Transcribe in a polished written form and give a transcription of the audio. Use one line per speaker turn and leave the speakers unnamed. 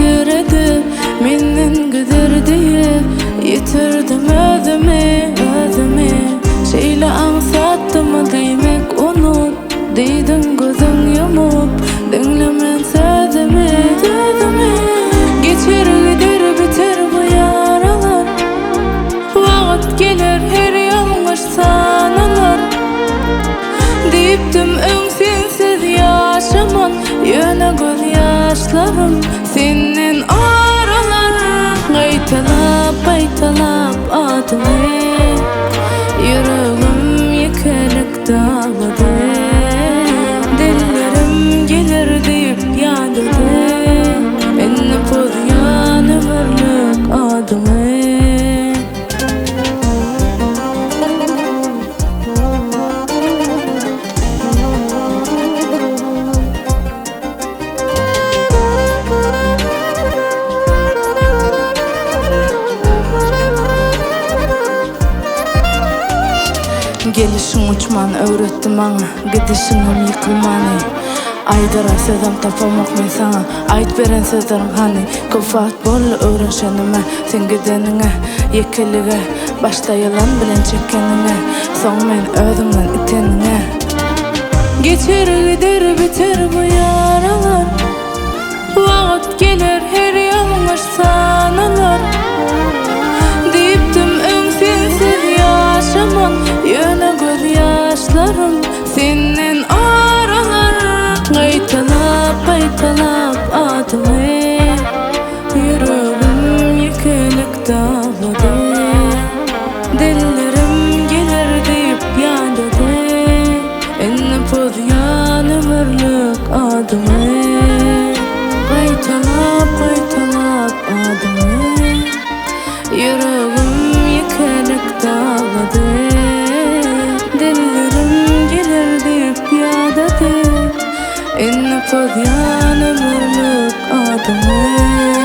getirdi, menden giderdi. Yitirdim özümü, şeyle ansattım demek unut. Deydin gözün yumup, dinlemen sözümü. Geçer gider biter bu yaralar. Vaqt gelir her yanlış sanılır. Deyiptim öňsensiz yaşaman, ýöne göz ýaşlarym senden aralar. Gaýtalap adymy, ýüregim ýekelik dağladı. Dillerim gelir diýip ýadydy, meni pozýan ömürlük adymy. Gelişin uçman öğretti maňa, gidişiňem ýykylmany. Aýdara sözüm tapamak men saňa, aýt beren sözlerim hani. Köfat bolly öwrenşenime, sen gideniňe, ýekelige, başta ýalan bilen çekeniňe, soň men özümden iteniňe. Geçer gider biter bu yaralar. Wagt gelir her ýalňyş sanylır. Diýipdim öňsensiz ýaşaman, ýöne göz ýaşlarym senden aralar. Gaýtalap adymy, ýüregim ýekelik dağlady. Dillerim gelir diýip ýadydy, meni pozýan ömürlük adymy. Gaýtalap adymy, ýüregim ýekelik dağlady. Dillerim gelir diýip ýadydy, meni pozýan ömürlük adymy.